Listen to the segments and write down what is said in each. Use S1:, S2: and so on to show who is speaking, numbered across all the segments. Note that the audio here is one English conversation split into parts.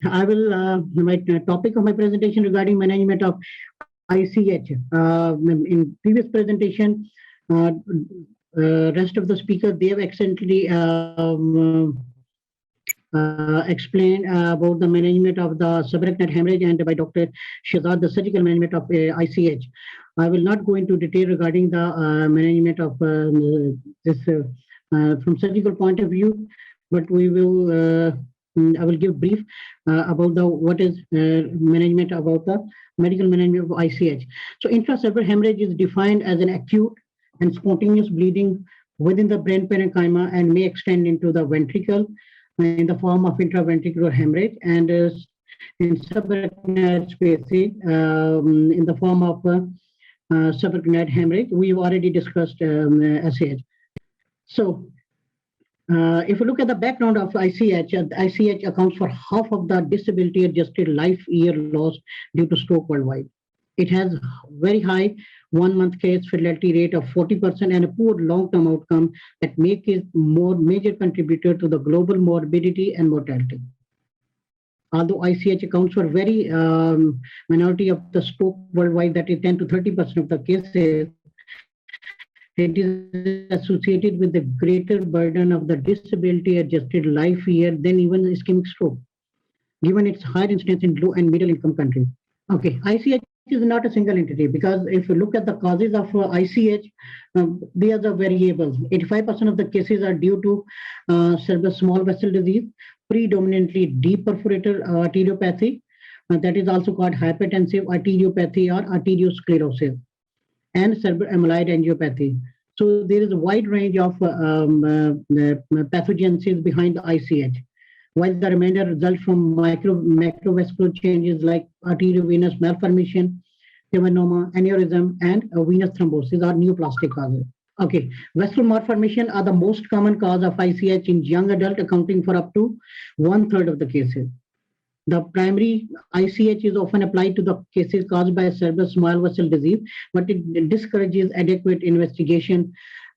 S1: I will my topic of my presentation regarding management of ICH. In previous presentation, uh, rest of the speakers they have excellently explained about the management of the subarachnoid hemorrhage and by Dr. Shazad, the surgical management of ICH. I will not go into detail regarding the management of this from surgical point of view, but we will. I will give brief about the what is management about the medical management of ICH. So intracerebral hemorrhage is defined as an acute and spontaneous bleeding within the brain parenchyma and may extend into the ventricle in the form of intraventricular hemorrhage and in subarachnoid spaces in the form of subarachnoid hemorrhage. We've already discussed SAH. So if you look at the background of ICH, ICH accounts for half of the disability adjusted life year loss due to stroke worldwide. It has very high 1 month case fatality rate of 40% and a poor long-term outcome that make it more major contributor to the global morbidity and mortality. Although ICH accounts for very minority of the stroke worldwide, that is 10 to 30% of the cases, it is associated with the greater burden of the disability adjusted life year than even ischemic stroke, given its higher incidence in low and middle income countries. Okay, ICH is not a single entity because if you look at the causes of ICH, they are the variables. 85% of the cases are due to cerebral small vessel disease, predominantly deep perforator arteriopathy, that is also called hypertensive arteriopathy or arteriosclerosis, and cerebral amyloid angiopathy. So there is a wide range of pathogenesis behind the ICH, while the remainder result from macrovascular changes like arteriovenous malformation, seminoma, aneurysm, and venous thrombosis or neoplastic causes. Okay, vascular malformation are the most common cause of ICH in young adult, accounting for up to 1/3 of the cases. The primary ICH is often applied to the cases caused by cerebral small vessel disease, but it discourages adequate investigation,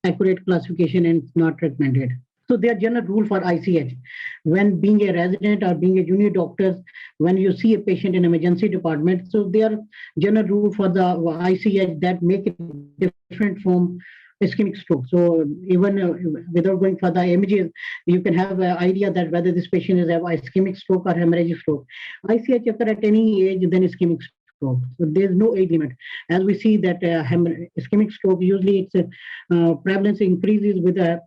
S1: accurate classification, and it's not recommended. So there are general rule for ICH. When being a resident or being a junior doctor, when you see a patient in emergency department, so there are general rule for the ICH that make it different from ischemic stroke. So even without going for the images, you can have an idea that whether this patient is have ischemic stroke or hemorrhagic stroke. ICH occur at any age than ischemic stroke. So there's no age limit. As we see that ischemic stroke, usually its prevalence increases with a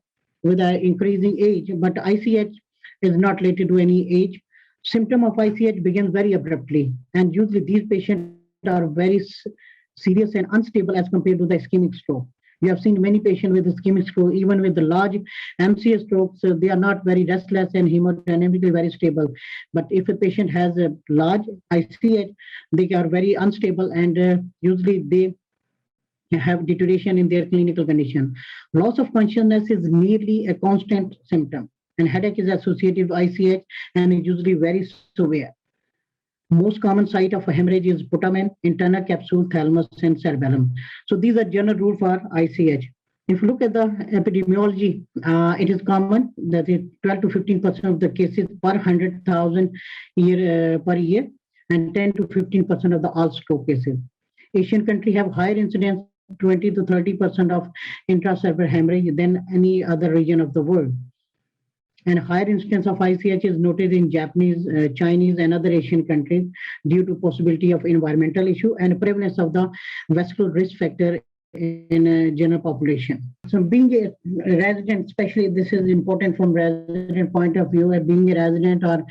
S1: increasing age, but ICH is not related to any age. Symptom of ICH begins very abruptly, and usually these patients are very serious and unstable as compared to the ischemic stroke. We have seen many patients with ischemic stroke, even with the large MCA strokes, they are not very restless and hemodynamically very stable. But if a patient has a large ICH, they are very unstable and usually they have deterioration in their clinical condition. Loss of consciousness is nearly a constant symptom, and headache is associated with ICH and is usually very severe. Most common site of hemorrhage is putamen, internal capsule, thalamus, and cerebellum. So these are general rule for ICH. If you look at the epidemiology, it is common that is 12 to 15% of the cases per 100,000 per year, and 10 to 15% of the all stroke cases. Asian countries have higher incidence, 20 to 30% of intracerebral hemorrhage than any other region of the world. And higher incidence of ICH is noted in Japanese, Chinese, and other Asian countries due to possibility of environmental issue and prevalence of the vascular risk factor in general population. So being a resident, especially this is important from resident point of view, being a resident or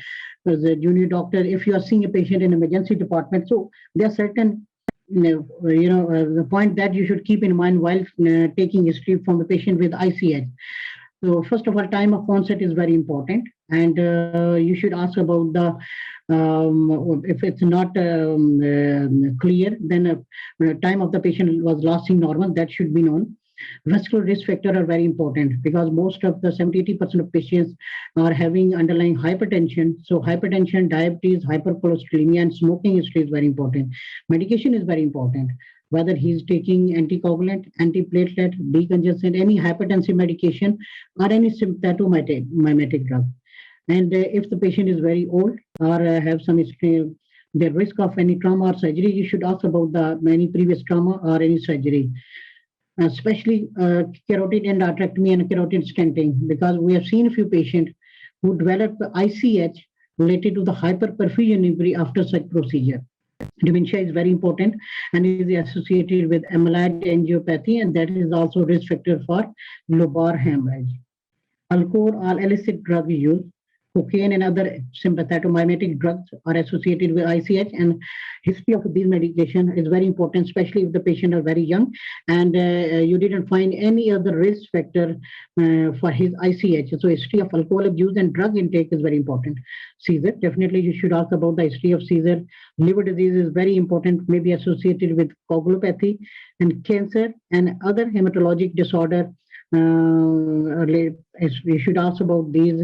S1: as a junior doctor, if you are seeing a patient in emergency department, so there are certain the point that you should keep in mind while taking history from the patient with ICH. So first of all, time of onset is very important, and you should ask about the if it's not clear, then time of the patient was last seen normal, that should be known. Vascular risk factor are very important because most of the 70-80% of patients are having underlying hypertension. So hypertension, diabetes, hypercholesterolemia, and smoking history is very important. Medication is very important. Whether he's taking anticoagulant, antiplatelet, decongestant, any hypertensive medication, or any symptomatic mimetic drug. And if the patient is very old or have some history, the risk of any trauma or surgery, you should ask about the any previous trauma or any surgery, especially carotid endarterectomy and carotid stenting, because we have seen a few patients who develop ICH related to the hyperperfusion injury after such procedure. Dementia is very important and is associated with amyloid angiopathy, and that is also a risk factor for lobar hemorrhage. Alcohol or illicit drug use, cocaine and other sympathomimetic drugs are associated with ICH, and history of these medication is very important, especially if the patient are very young and you didn't find any other risk factor for his ICH. So history of alcohol abuse and drug intake is very important. Seizure, definitely you should ask about the history of seizure. Liver disease is very important, may be associated with coagulopathy, and cancer and other hematologic disorder. We should ask about these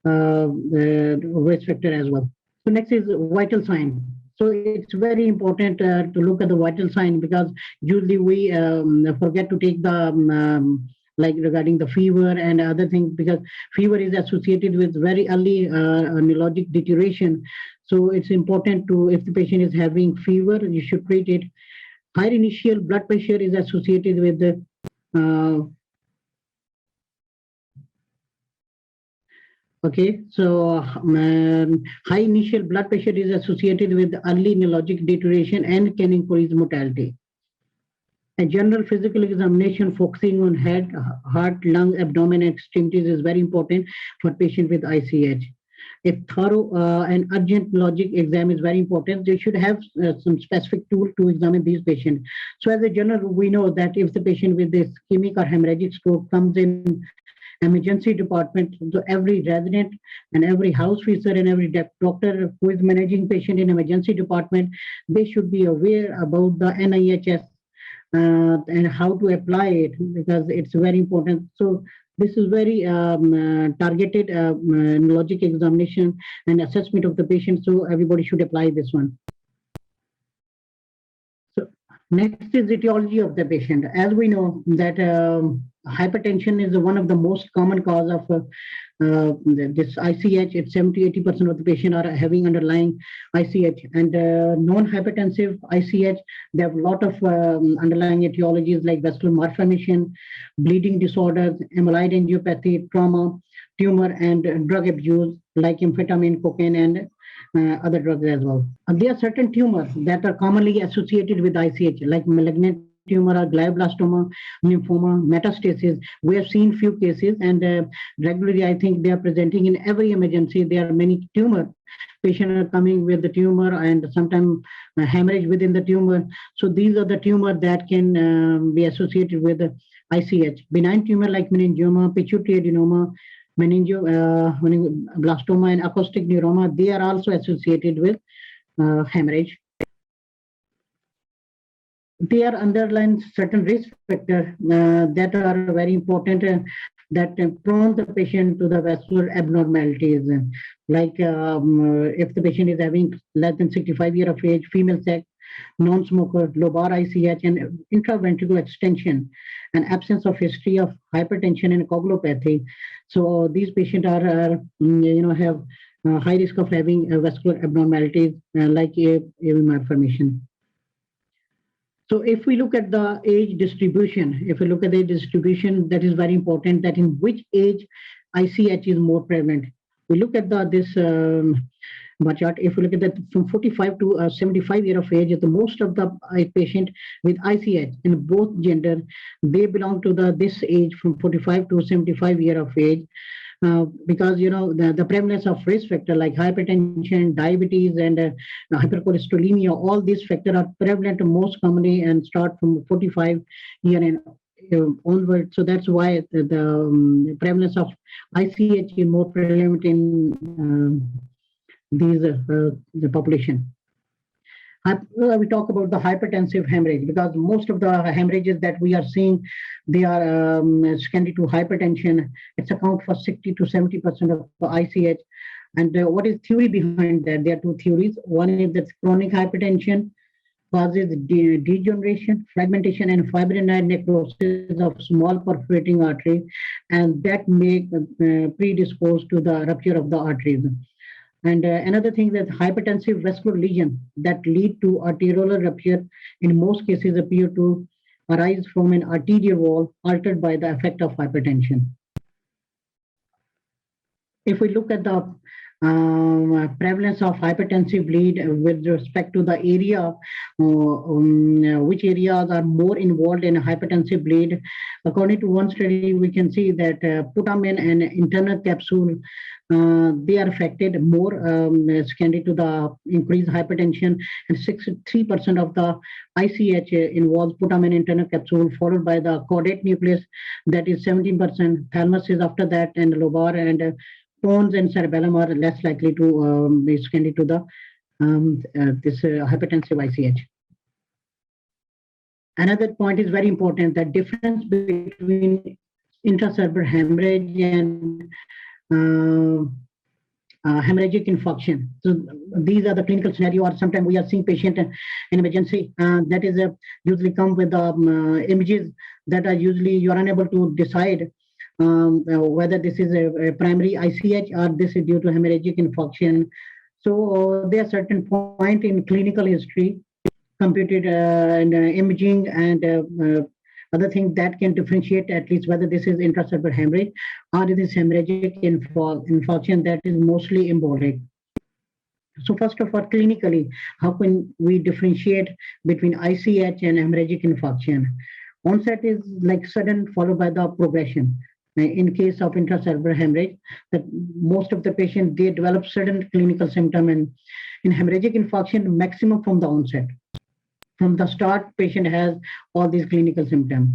S1: risk factor as well. So next is vital sign. So it's very important to look at the vital sign, because usually we forget to take the like regarding the fever and other things, because fever is associated with very early neurologic deterioration. So it's important to, if the patient is having fever, you should treat it. Higher initial blood pressure is associated with the okay, so high initial blood pressure is associated with early neurologic deterioration and can increase mortality. A general physical examination focusing on head, heart, lung, abdomen, and extremities is very important for patient with ICH. A thorough and urgent neurologic exam is very important. They should have some specific tool to examine these patients. So as a general, we know that if the patient with ischemic or hemorrhagic stroke comes in emergency department, so every resident and every house officer and every doctor who is managing patient in emergency department, they should be aware about the NIHS and how to apply it, because it's very important. So this is very targeted neurologic examination and assessment of the patient, so everybody should apply this one. So next is etiology of the patient. As we know that hypertension is one of the most common cause of this ICH. It's 70-80% of the patient are having underlying ICH, and non-hypertensive ICH, they have a lot of underlying etiologies like vascular malformation, bleeding disorders, amyloid angiopathy, trauma, tumor, and drug abuse like amphetamine, cocaine, and other drugs as well. And there are certain tumors that are commonly associated with ICH, like malignant tumor or glioblastoma, lymphoma, metastasis. We have seen few cases, and regularly I think they are presenting in every emergency. There are many tumor patients are coming with the tumor, and sometimes hemorrhage within the tumor. So these are the tumor that can be associated with ICH. Benign tumor like meningioma, pituitary adenoma, meningoblastoma, and acoustic neuroma, they are also associated with hemorrhage. They are underlying certain risk factors that are very important that prone the patient to the vascular abnormalities. Like if the patient is having less than 65 years of age, female sex, non-smoker, lobar ICH, and intraventricular extension, and absence of history of hypertension and coagulopathy. So these patients are have high risk of having vascular abnormalities like AV malformation. So if we look at the age distribution, that is very important, that in which age ICH is more prevalent. We look at this bar chart. If we look at that from 45 to 75 years of age, the most of the patient with ICH in both gender, they belong to this age from 45 to 75 years of age. Because the prevalence of risk factor like hypertension, diabetes, and hypercholesterolemia, all these factors are prevalent most commonly and start from 45 year and onward. So that's why the prevalence of ICH is more prevalent in the population. We talk about the hypertensive hemorrhage, because most of the hemorrhages that we are seeing, they are secondary to hypertension. It's account for 60 to 70% of the ICH. And what is theory behind that? There are two theories. One is that chronic hypertension causes degeneration, fragmentation, and fibrinoid necrosis of small perforating arteries, and that may predispose to the rupture of the arteries. And another thing that hypertensive vascular lesion that lead to arteriolar rupture in most cases appear to arise from an arterial wall altered by the effect of hypertension. If we look at the prevalence of hypertensive bleed with respect to the area, which areas are more involved in hypertensive bleed. According to one study, we can see that putamen and internal capsule, they are affected more secondary to the increased hypertension, and 63% of the ICH involves putamen internal capsule, followed by the caudate nucleus, that is 17%. Thalamus is after that, and lobar and pons and cerebellum are less likely to be secondary to the this hypertensive ICH. Another point is very important: the difference between intracerebral hemorrhage and hemorrhagic infarction. So these are the clinical scenario, or sometimes we are seeing patient in emergency that is usually come with images that are usually you are unable to decide whether this is a primary ICH or this is due to hemorrhagic infarction. So there are certain point in clinical history, computed and imaging and other things that can differentiate at least whether this is intracerebral hemorrhage or it is hemorrhagic infarction that is mostly embolic. So first of all, clinically, how can we differentiate between ICH and hemorrhagic infarction? Onset is like sudden followed by the progression. In case of intracerebral hemorrhage, that most of the patients, they develop sudden clinical symptom, and in hemorrhagic infarction, maximum from the onset. From the start, patient has all these clinical symptoms.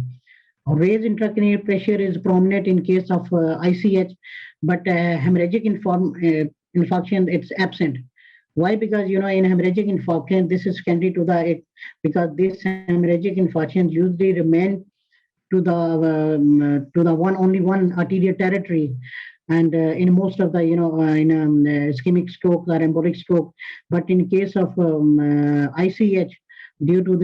S1: Raised intracranial pressure is prominent in case of ICH, but hemorrhagic infarction, it's absent. Why? Because in hemorrhagic infarction, this is secondary to the because this hemorrhagic infarction usually remain to the only one arterial territory, and in most of the ischemic stroke or embolic stroke. But in case of ICH, due to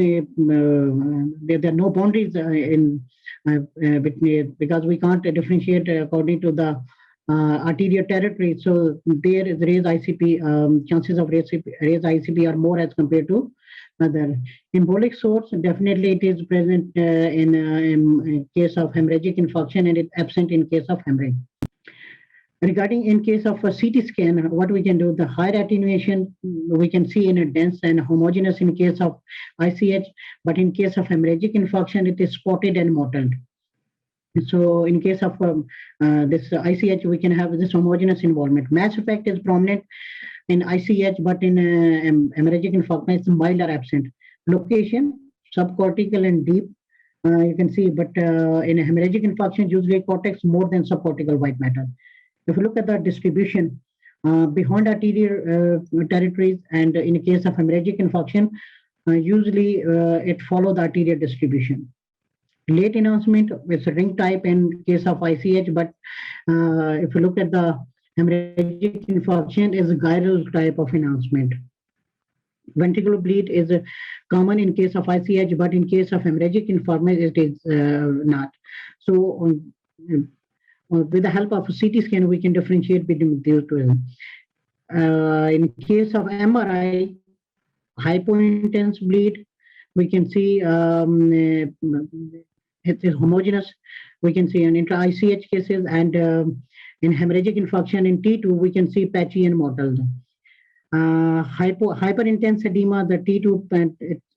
S1: there are no boundaries in between, because we can't differentiate according to the arterial territory. So there is raised ICP, chances of raised ICP are more as compared to other. Embolic source, definitely it is present in case of hemorrhagic infarction, and it's absent in case of hemorrhage. Regarding in case of a CT scan, what we can do, the higher attenuation we can see in a dense and homogeneous in case of ICH, but in case of hemorrhagic infarction, it is spotted and mottled. So in case of this ICH, we can have this homogeneous involvement. Mass effect is prominent in ICH, but in hemorrhagic infarction, it's mild or absent. Location, subcortical and deep, you can see, but in hemorrhagic infarction, usually cortex more than subcortical white matter. If you look at the distribution, behind arterial territories, and in case of hemorrhagic infarction, usually it follows the arterial distribution. Late announcement is a ring type in case of ICH, but if you look at the hemorrhagic infarction, is a gyral type of announcement. Ventricular bleed is common in case of ICH, but in case of hemorrhagic infarction, it is not. So with the help of a CT scan, we can differentiate between these two. In case of MRI, hypointense bleed, we can see it is homogeneous. We can see in intra-ICH cases, and in hemorrhagic infarction in T2, we can see patchy and mottled. Hyperintense edema, the T2,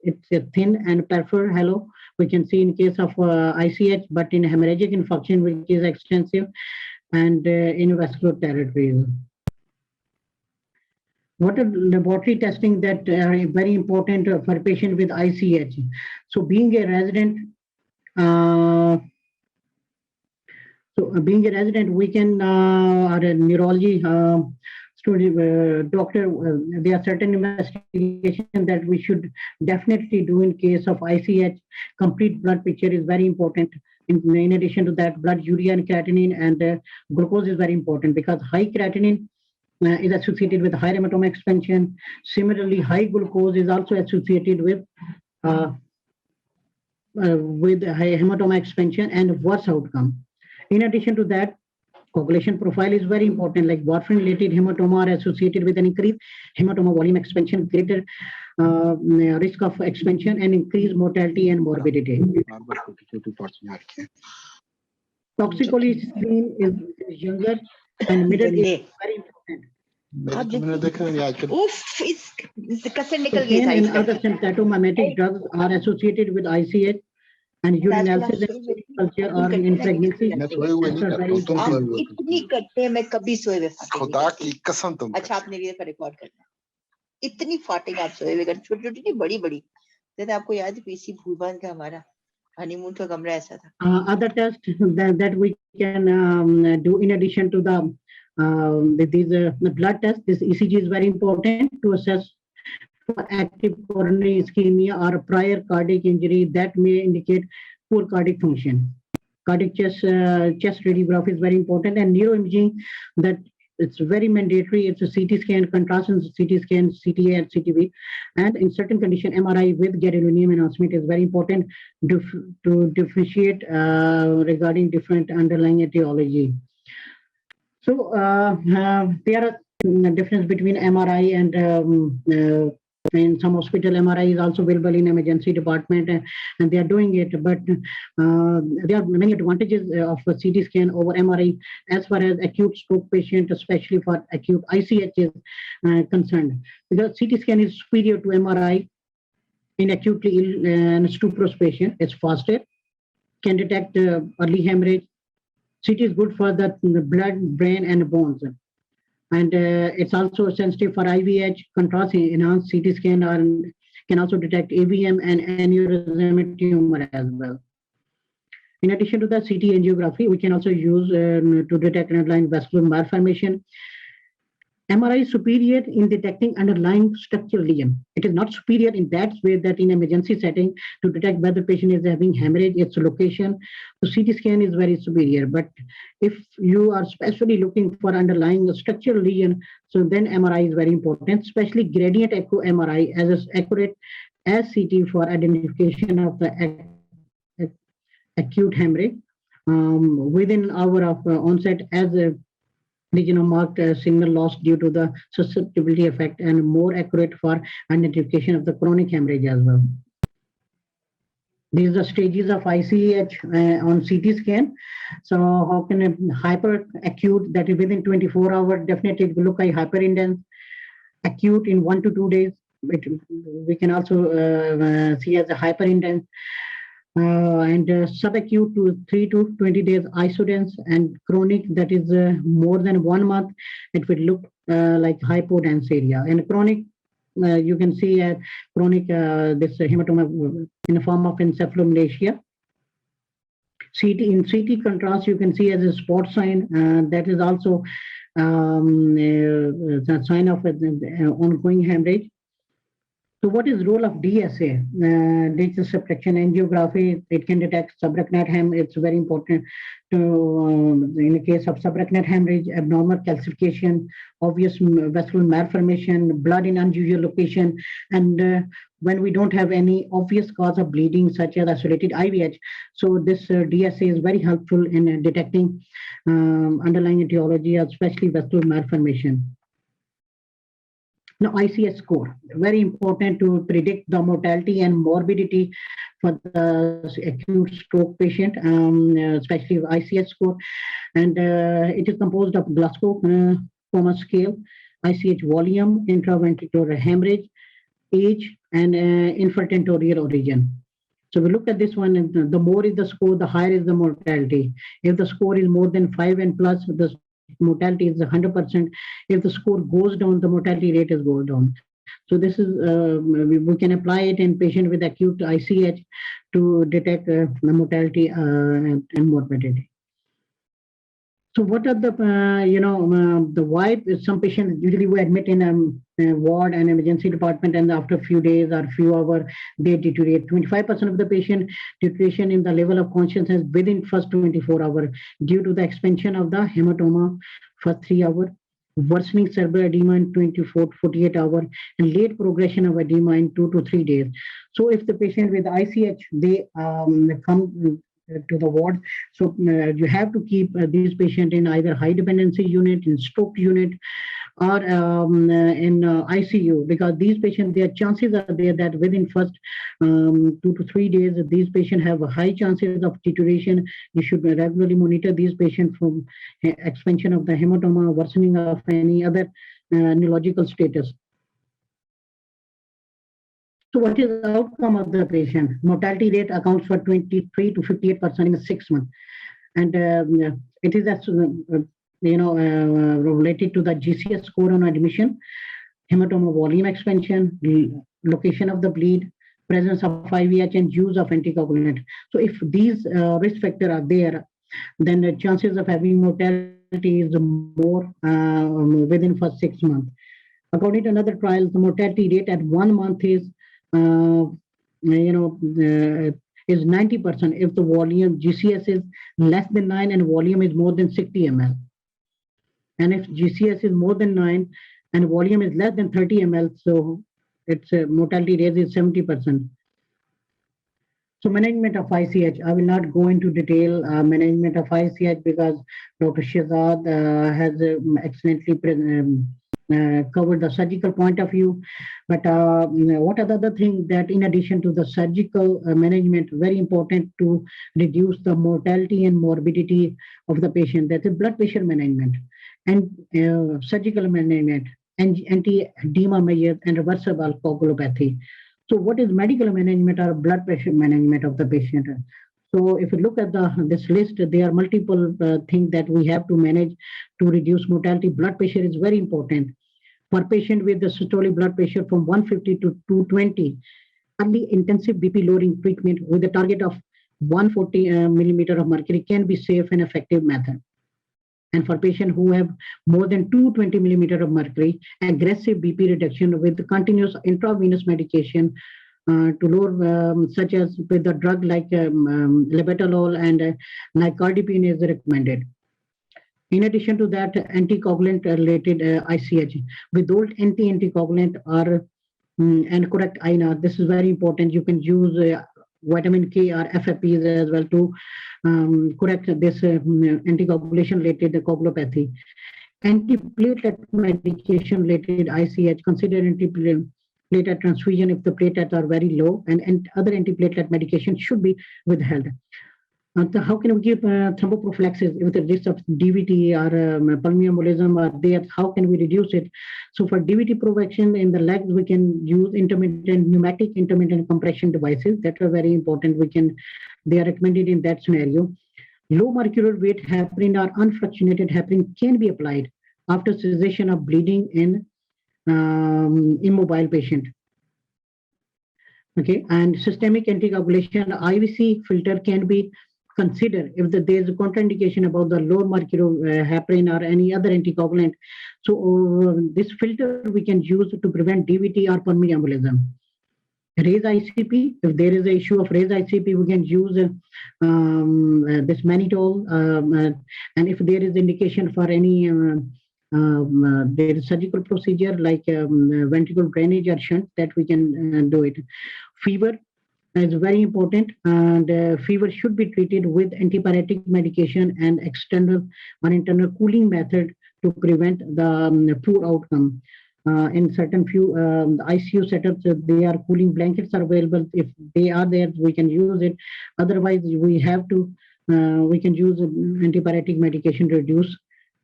S1: it's a thin and peripheral halo. We can see in case of ICH, but in hemorrhagic infarction, which is extensive, and in vascular territories. What are laboratory testing that are very important for patient with ICH? So being a resident, we can, or a neurology student, doctor, there are certain investigations that we should definitely do in case of ICH. Complete blood picture is very important. In addition to that, blood urea and creatinine and glucose is very important, because high creatinine is associated with high hematoma expansion. Similarly, high glucose is also associated uh, with high hematoma expansion and worse outcome. In addition to that, coagulation profile is very important, like warfarin-related hematoma are associated with an increased hematoma volume expansion, greater risk of expansion, and increased mortality and morbidity. Toxicology screen is younger and middle age, very important. Cocaine and other symptomatic drugs are associated with ICH, and urinalysis and culture or in pregnancy.
S2: इतनी कट्टे में कभी सोए हुए खुदा की कसम तुम अच्छा आपने ये रिकॉर्ड करना इतनी फाटिंग आप सोए हुए छोटी छोटी नहीं बड़ी बड़ी जैसे आपको याद है पीसी भूलबान का हमारा हनीमून का कमरा ऐसा था
S1: other tests that we can do in addition to the blood test, this ECG is very important to assess for active coronary ischemia or prior cardiac injury that may indicate poor cardiac function. Cardiac chest radiography is very important, and neuroimaging, that it's very mandatory. It's a CT scan, contrast in CT scan, CTA and CTV, and in certain condition, MRI with gadolinium enhancement is very important to differentiate regarding different underlying etiology. So there are difference between MRI and in some hospital, MRI is also available in emergency department, and they are doing it. But there are many advantages of a CT scan over MRI as far as acute stroke patient, especially for acute ICH is concerned. Because CT scan is superior to MRI in acutely ill and stuporous patient. It's faster, can detect early hemorrhage. CT is good for the blood, brain, and bones. And it's also sensitive for IVH, contrast enhanced CT scan, or can also detect AVM and aneurysmic tumor as well. In addition to the CT angiography, we can also use to detect underlying vascular malformation. MRI is superior in detecting underlying structural lesion. It is not superior in that way that in emergency setting to detect whether the patient is having hemorrhage, its location. So CT scan is very superior. But if you are specially looking for underlying structural lesion, so then MRI is very important, especially gradient echo MRI as accurate as CT for identification of the acute hemorrhage within an hour of onset as a region of marked signal loss due to the susceptibility effect, and more accurate for identification of the chronic hemorrhage as well. These are the stages of ICH on CT scan. So how can a hyperacute, that is within 24 hours, definitely look at hyperintense, acute in 1 to 2 days. We can also see as a hyperintense. And subacute to 3 to 20 days isodence, and chronic, that is more than 1 month, it will look like hypodense area. And chronic, you can see chronic this hematoma in the form of encephalomalacia. In CT contrast, you can see as a spot sign, that is also a sign of ongoing hemorrhage. So what is role of DSA? Digital subtraction angiography, it can detect subarachnoid hemorrhage. It's very important to, in the case of subarachnoid hemorrhage, abnormal calcification, obvious vascular malformation, blood in unusual location, and when we don't have any obvious cause of bleeding, such as isolated IVH. So this DSA is very helpful in detecting underlying etiology, especially vascular malformation. Now, ICH score, very important to predict the mortality and morbidity for the acute stroke patient, especially ICH score. And it is composed of Glasgow Coma Scale, ICH volume, intraventricular hemorrhage, age, and infratentorial origin. So we look at this one, and the more is the score, the higher is the mortality. If the score is more than 5 and plus, the mortality is 100%. If the score goes down, the mortality rate is goes down. So this is we can apply it in patient with acute ICH to detect the mortality and morbidity. So what are the the why some patients usually we admit in a ward and emergency department, and after a few days or few hours they deteriorate. 25% of the patient deterioration in the level of consciousness within first 24 hours due to the expansion of the hematoma for 3 hours. worsening cerebral edema in 24 to 48 hours, and late progression of edema in 2 to 3 days. So if the patient with ICH, they come to the ward, so you have to keep these patients in either high dependency unit, in stroke unit, or in ICU, because these patients, their chances are there that within first 2 to 3 days, these patients have high chances of deterioration. You should regularly monitor these patients from expansion of the hematoma, worsening of any other neurological status. So what is the outcome of the patient? Mortality rate accounts for 23 to 58% in 6 months. And it is as related to the GCS score on admission, hematoma volume expansion, location of the bleed, presence of IVH, and use of anticoagulant. So if these risk factors are there, then the chances of having mortality is more within first 6 months. According to another trial, the mortality rate at 1 month is is 90% if the volume GCS is less than 9 and volume is more than 60 ml. And if GCS is more than 9 and volume is less than 30 ml, so its mortality rate is 70%. So management of ICH, I will not go into detail management of ICH because Dr. Shehzad has excellently covered the surgical point of view. But what are the other things that in addition to the surgical management, very important to reduce the mortality and morbidity of the patient, that is blood pressure management and surgical management, and anti-edema measures and reversible coagulopathy. So what is medical management or blood pressure management of the patient? So if you look at this list, there are multiple things that we have to manage to reduce mortality. Blood pressure is very important. For patient with the systolic blood pressure from 150 to 220, early intensive BP lowering treatment with a target of 140 millimeter of mercury can be safe and effective method. And for patients who have more than 220 millimeter of mercury, aggressive BP reduction with continuous intravenous medication to lower, such as with the drug like labetalol and nicardipine is recommended. In addition to that, anticoagulant related ICH, without anticoagulant or and correct INR. This is very important. You can use vitamin K or FFPs as well to correct this anticoagulation related coagulopathy. Antiplatelet medication related ICH, consider antiplatelet transfusion if the platelets are very low, and other antiplatelet medication should be withheld. So how can we give thromboprophylaxis if the risk of DVT or pulmonary embolism are there? How can we reduce it? So for DVT prevention in the legs, we can use pneumatic intermittent compression devices that are very important. They are recommended in that scenario. Low molecular weight heparin or unfractionated heparin can be applied after cessation of bleeding in immobile patient. Okay, and systemic anticoagulation IVC filter can be considered if there is a contraindication about the low mercury heparin or any other anticoagulant. So this filter we can use to prevent DVT or pulmonary embolism. Raise ICP, if there is an issue of raise ICP, we can use this mannitol, and if there is indication for any there is surgical procedure like ventricular drainage or shunt, that we can do it. Fever is very important, and fever should be treated with antipyretic medication and external or internal cooling method to prevent the poor outcome. In certain few ICU setups, they are cooling blankets are available. If they are there, we can use it. Otherwise, we can use antipyretic medication to reduce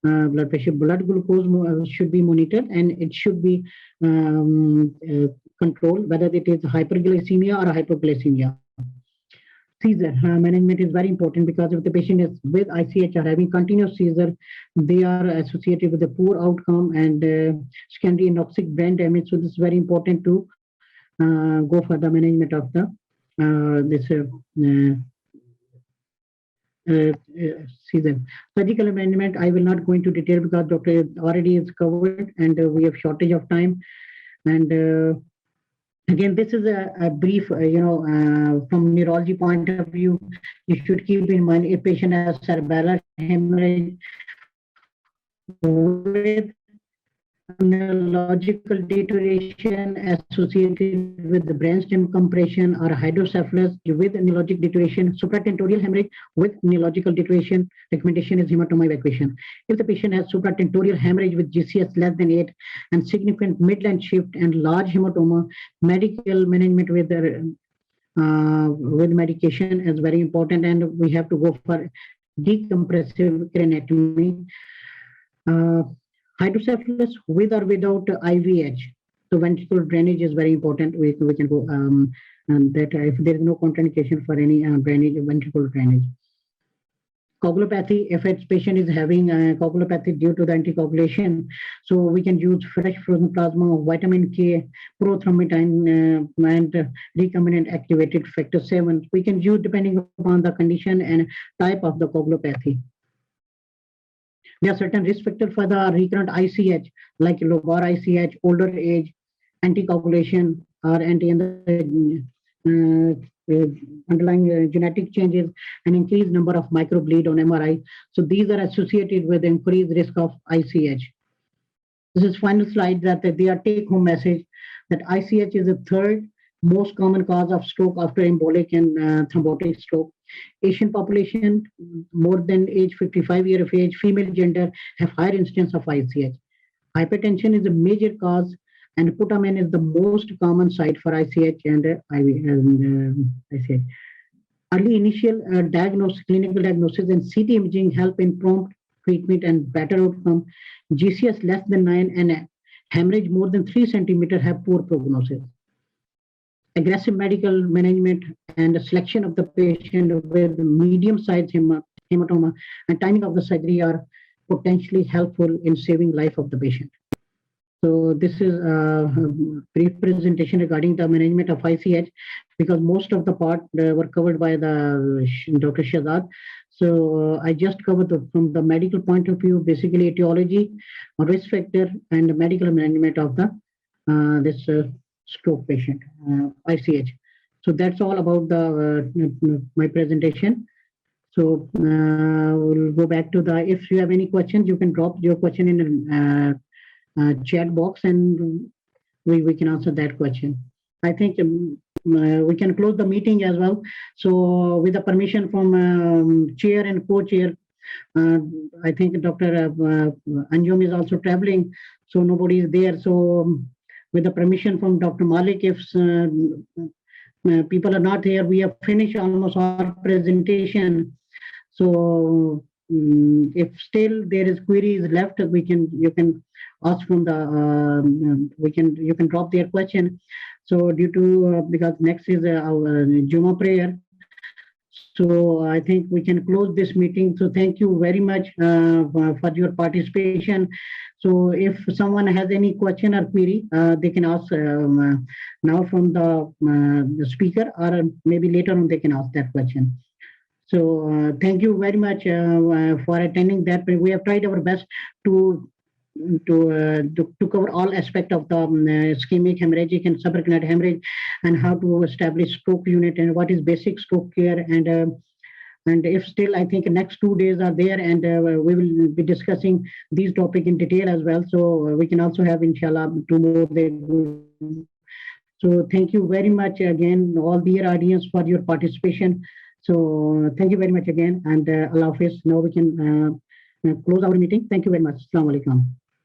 S1: blood pressure. Blood glucose should be monitored, and it should be controlled, whether it is hyperglycemia or hypoglycemia. Seizure management is very important, because if the patient is with ICH or having continuous seizure, they are associated with a poor outcome and secondary anoxic brain damage. So this is very important to go for the management of the season. Surgical management, I will not go into detail because Dr. already is covered and we have shortage of time. And again, this is a brief, from neurology point of view, you should keep in mind if patient has cerebellar hemorrhage with neurological deterioration associated with the brainstem compression or hydrocephalus with neurologic deterioration, supratentorial hemorrhage with neurological deterioration, recommendation is hematoma evacuation. If the patient has supratentorial hemorrhage with GCS less than 8 and significant midline shift and large hematoma, medical management with medication is very important, and we have to go for decompressive craniotomy. Hydrocephalus with or without IVH. So ventricular drainage is very important. We can go and that if there is no contraindication for any drainage, ventricular drainage. Coagulopathy, if its patient is having coagulopathy due to the anticoagulation, so we can use fresh frozen plasma of vitamin K, prothrombin, and recombinant activated factor 7. We can use depending upon the condition and type of the coagulopathy. There are certain risk factors for the recurrent ICH, like lobar ICH, older age, anticoagulation, or underlying genetic changes, and increased number of microbleed on MRI. So these are associated with increased risk of ICH. This is final slide that they are take-home message that ICH is the third most common cause of stroke after embolic and thrombotic stroke. Asian population, more than age 55 years of age, female gender, have higher incidence of ICH. Hypertension is a major cause, and putamen is the most common site for ICH and ICH. Early initial clinical diagnosis and CT imaging help in prompt treatment and better outcome. GCS less than 9 and hemorrhage more than 3 centimeters have poor prognosis. Aggressive medical management and selection of the patient with medium-sized hematoma and timing of the surgery are potentially helpful in saving life of the patient. So this is a brief presentation regarding the management of ICH, because most of the part were covered by the Dr. Shahzad. So I just covered from the medical point of view, basically etiology, risk factor, and medical management of the this stroke patient, ICH. So that's all about the my presentation. So we'll go back to the, if you have any questions, you can drop your question in chat box and we can answer that question. I think we can close the meeting as well. So with the permission from chair and co-chair, I think Dr. Anjum is also traveling, so nobody is there. So with the permission from Dr. Malik, if people are not here, we have finished almost our presentation. So if still there is queries left, you can ask from the you can drop their question. So due to because next is our Juma prayer, so I think we can close this meeting. So thank you very much for your participation. So if someone has any question or query, they can ask now from the speaker, or maybe later on they can ask that question. So thank you very much for attending that. We have tried our best to cover all aspects of the ischemic, hemorrhagic, and subarachnoid hemorrhage, and how to establish stroke unit and what is basic stroke care. And if still, I think next 2 days are there, and we will be discussing these topics in detail as well. So we can also have, inshallah, 2 more days. So thank you very much again, all dear audience, for your participation. So thank you very much again, and Allah Hafiz. Now we can close our meeting. Thank you very much. Assalamu alaikum.